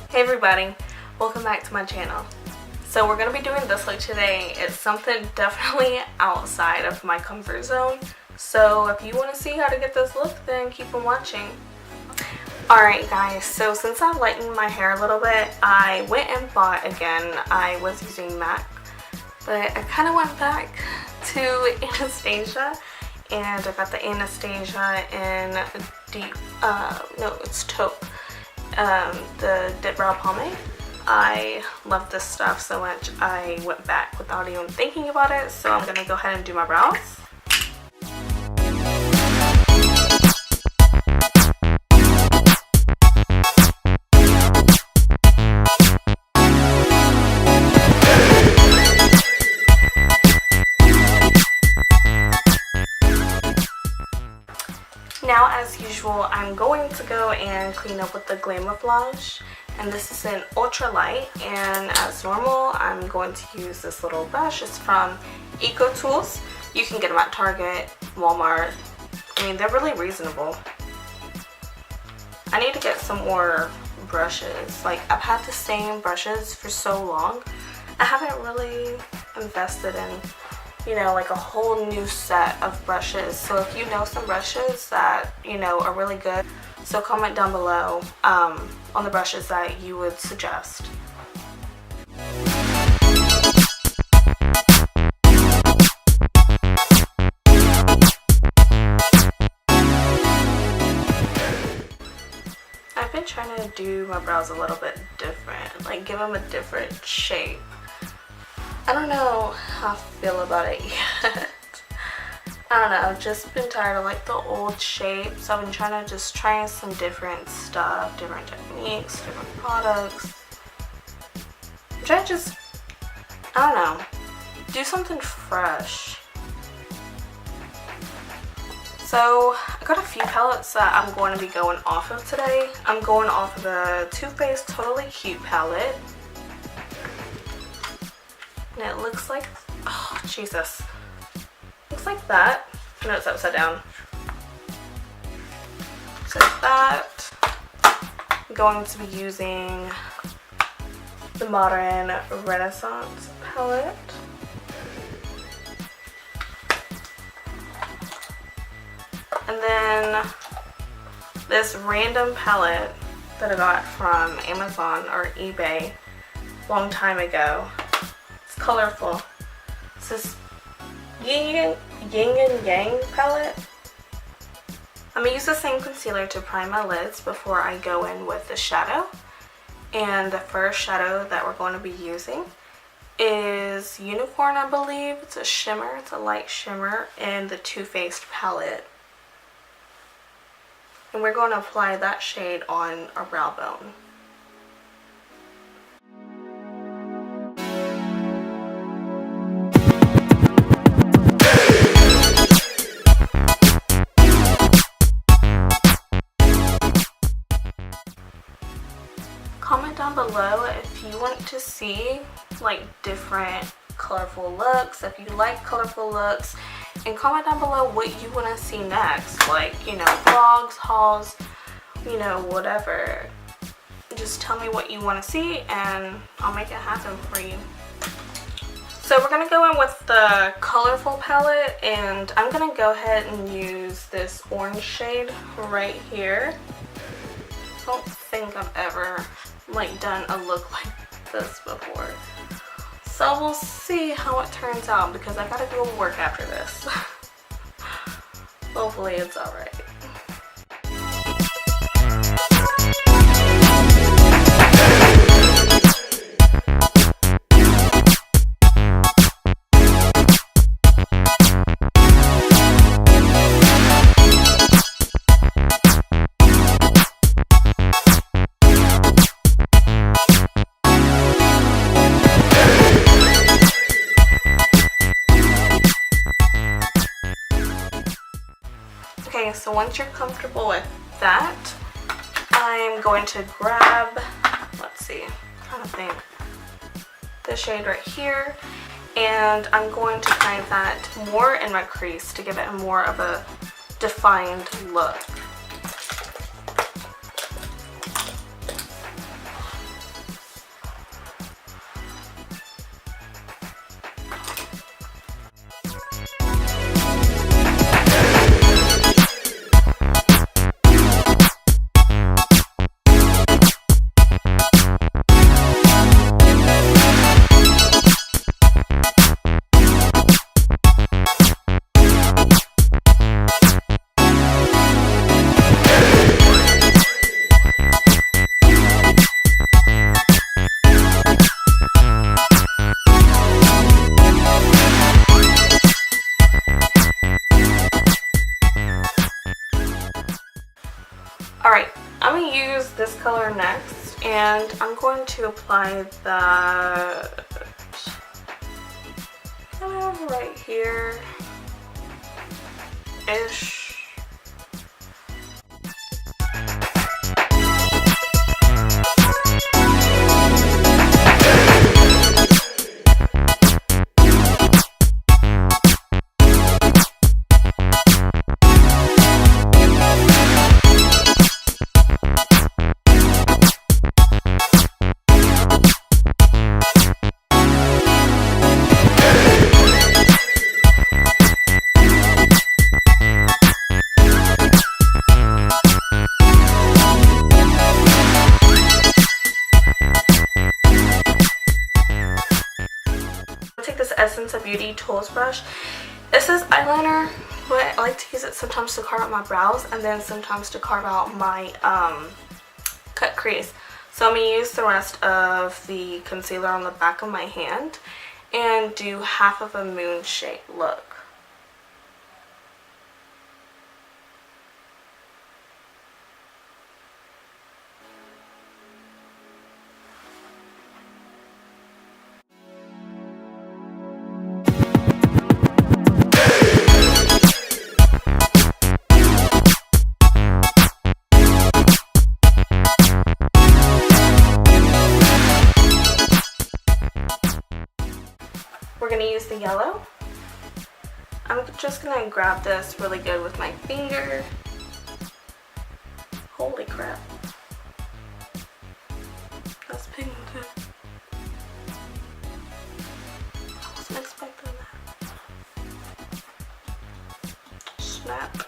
Hey everybody, welcome back to my channel. So we're going to be doing this look today. It's something definitely outside of my comfort zone. So if you want to see how to get this look, then keep on watching. Alright guys, so since I lightened my hair a little bit, I went and bought again. I was using MAC, but I kind of went back to Anastasia. And I got the Anastasia in deep, it's Taupe, the Dip Brow Pomade. I love this stuff so much I went back without even thinking about it, so I'm gonna go ahead and do my brows. Now, as usual, I'm going to go and clean up with the Camouflage, and this is an ultra light, and as normal, I'm going to use this little brush. It's from Eco Tools. You can get them at Target, Walmart. I mean, they're really reasonable. I need to get some more brushes. Like, I've had the same brushes for so long. I haven't really invested in, you know, like a whole new set of brushes. So if you know some brushes that, you know, are really good, so comment down below on the brushes that you would suggest. I've been trying to do my brows a little bit different, like give them a different shape. I don't know how I feel about it yet. I don't know, I've just been tired of like the old shape, so I've been trying to just try some different stuff, different techniques, different products. I'm trying to just, I don't know, do something fresh. So I got a few palettes that I'm going to be going off of today. I'm going off of the Too Faced Totally Cute palette. And it looks like, oh Jesus, looks like that. No, it's upside down. So that, I'm going to be using the Modern Renaissance palette. And then this random palette that I got from Amazon or eBay a long time ago. Colorful. It's this yin and yang palette. I'm gonna use the same concealer to prime my lids before I go in with the shadow. And the first shadow that we're going to be using is Unicorn, I believe. It's a shimmer, it's a light shimmer in the Too Faced palette. And we're going to apply that shade on our brow bone. Comment down below if you want to see like different colorful looks, if you like colorful looks, and comment down below what you want to see next, like, you know, vlogs, hauls, you know, whatever. Just tell me what you want to see and I'll make it happen for you. So we're going to go in with the colorful palette, and I'm going to go ahead and use this orange shade right here. I don't think I've ever like done a look like this before, so we'll see how it turns out because I gotta go work after this. Hopefully it's alright. Okay, so once you're comfortable with that, I'm going to grab, let's see, I'm trying to think, this shade right here, and I'm going to prime that more in my crease to give it more of a defined look. use this color next, and I'm going to apply that kind of right here ish. Essence of Beauty Tools brush. This is eyeliner, but I like to use it sometimes to carve out my brows and then sometimes to carve out my cut crease. So I'm going to use the rest of the concealer on the back of my hand and do half of a moon shape look. We're going to use the yellow. I'm just going to grab this really good with my finger. Holy crap. That's pigmented. I wasn't expecting that. Snap.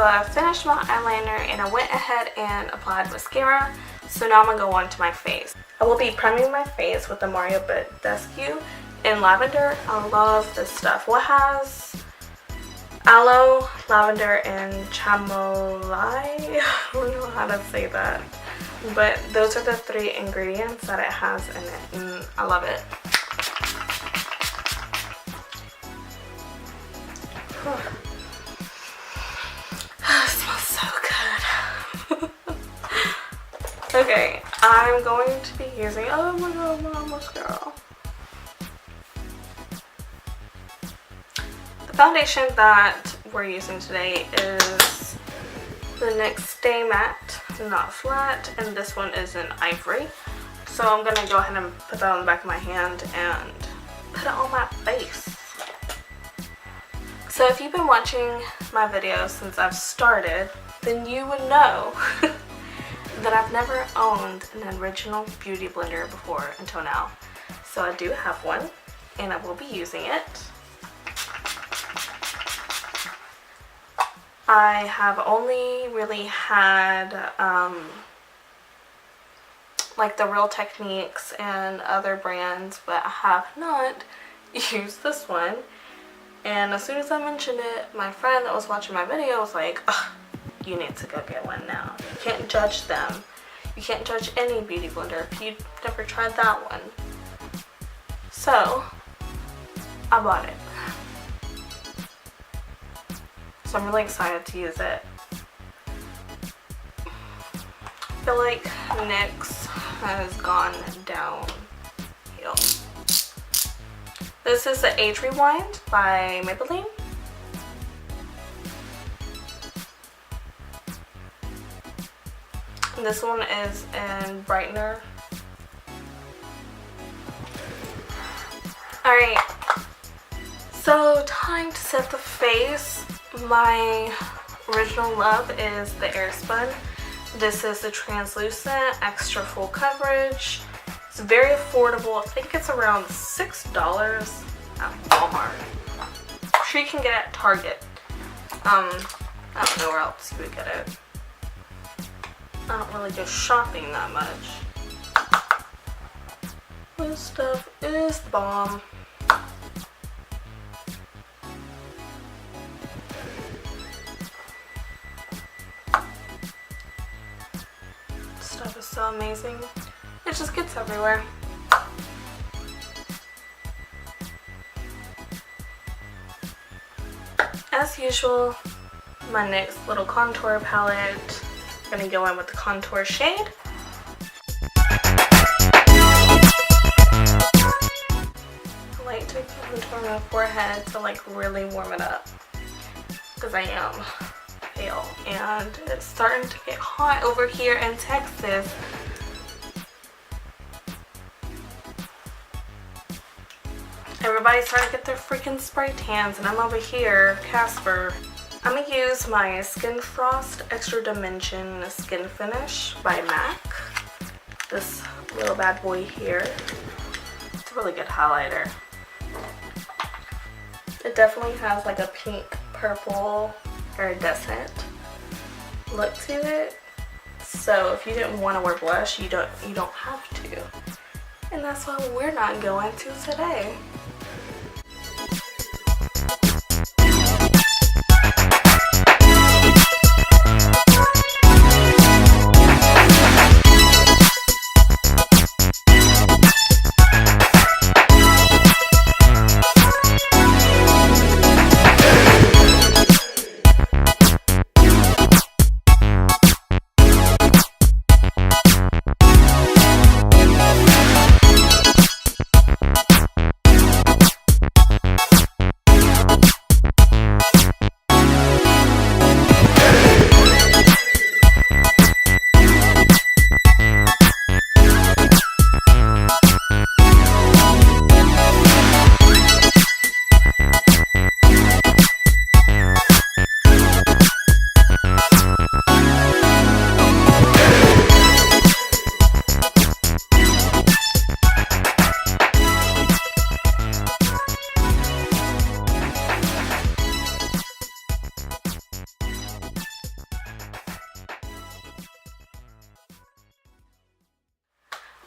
I finished my eyeliner and I went ahead and applied mascara. So now I'm going to go on to my face. I will be priming my face with the Badescu in Lavender. I love this stuff. Well, it has aloe, lavender, and chamomile. I don't know how to say that. But those are the 3 ingredients that it has in it. And I love it. It smells so good. Okay, I'm going to be using, oh my god, my mascara. The foundation that we're using today is the NYX Stay Matte, not flat, and this one is in Ivory. So I'm going to go ahead and put that on the back of my hand and put it on my face. So if you've been watching my videos since I've started, then you would know that I've never owned an original beauty blender before until now. So I do have one, and I will be using it. I have only really had like the Real Techniques and other brands, but I have not used this one. And as soon as I mentioned it, my friend that was watching my video was like, ugh, you need to go get one now. You can't judge them. You can't judge any beauty blender if you've never tried that one. So, I bought it. So I'm really excited to use it. I feel like NYX has gone downhill. This is the Age Rewind by Maybelline. And this one is in Brightener. Alright, so time to set the face. My original love is the Airspun. This is the translucent extra full coverage. It's very affordable. I think it's around $6 at Walmart. I'm sure you can get it at Target. I don't know where else you would get it. I don't really go shopping that much. This stuff is the bomb. Stuff is so amazing. It just gets everywhere. As usual, my NYX little contour palette. I'm gonna go in with the contour shade. I like to contour my forehead to like really warm it up because I am pale and it's starting to get hot over here in Texas. Everybody's starting to get their freaking spray tans and I'm over here, Casper. I'm going to use my Skin Frost Extra Dimension Skin Finish by MAC. This little bad boy here. It's a really good highlighter. It definitely has like a pink, purple, iridescent look to it. So if you didn't want to wear blush, you don't have to. And that's what we're not going to today.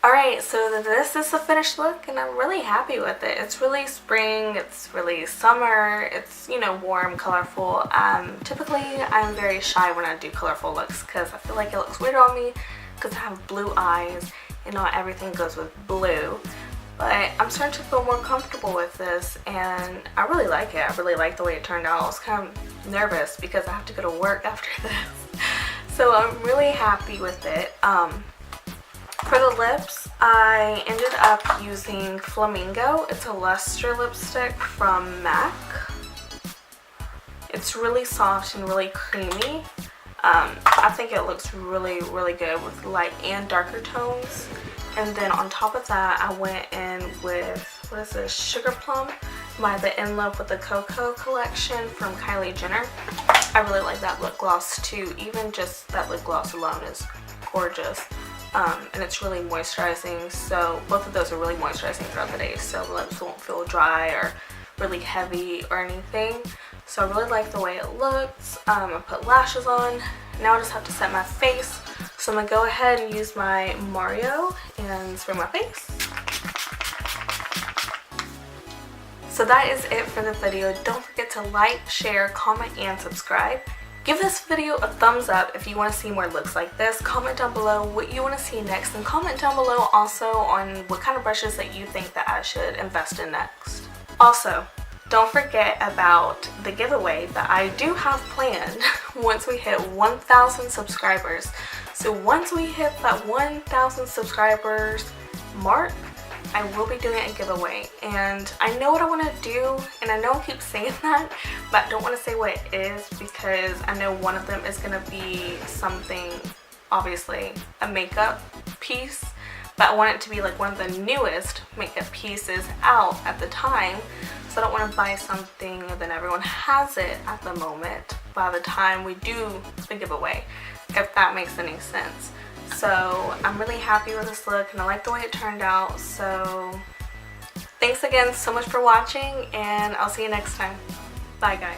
Alright, so this is the finished look and I'm really happy with it. It's really spring, it's really summer, it's, you know, warm, colorful. Typically I'm very shy when I do colorful looks because I feel like it looks weird on me because I have blue eyes and not everything goes with blue. But I'm starting to feel more comfortable with this and I really like it. I really like the way it turned out. I was kind of nervous because I have to go to work after this. So I'm really happy with it. For the lips, I ended up using Flamingo. It's a luster lipstick from MAC. It's really soft and really creamy. I think it looks really, really good with light and darker tones. And then on top of that, I went in with, what is this, Sugar Plum by the In Love with the KoKo collection from Kylie Jenner. I really like that lip gloss too. Even just that lip gloss alone is gorgeous. And it's really moisturizing, so both of those are really moisturizing throughout the day, so the lips won't feel dry or really heavy or anything. So I really like the way it looks. I put lashes on. Now I just have to set my face. So I'm gonna go ahead and use my Mario and spray my face. So that is it for the video. Don't forget to like, share, comment, and subscribe. Give this video a thumbs up if you want to see more looks like this. Comment down below what you want to see next, and comment down below also on what kind of brushes that you think that I should invest in next. Also, don't forget about the giveaway that I do have planned once we hit 1,000 subscribers. So once we hit that 1,000 subscribers mark, I will be doing a giveaway, and I know what I want to do, and I know I keep saying that, but I don't want to say what it is because I know one of them is going to be something, obviously a makeup piece, but I want it to be like one of the newest makeup pieces out at the time, so I don't want to buy something and then everyone has it at the moment by the time we do the giveaway, if that makes any sense. So I'm really happy with this look and I like the way it turned out. So thanks again so much for watching, and I'll see you next time. Bye guys.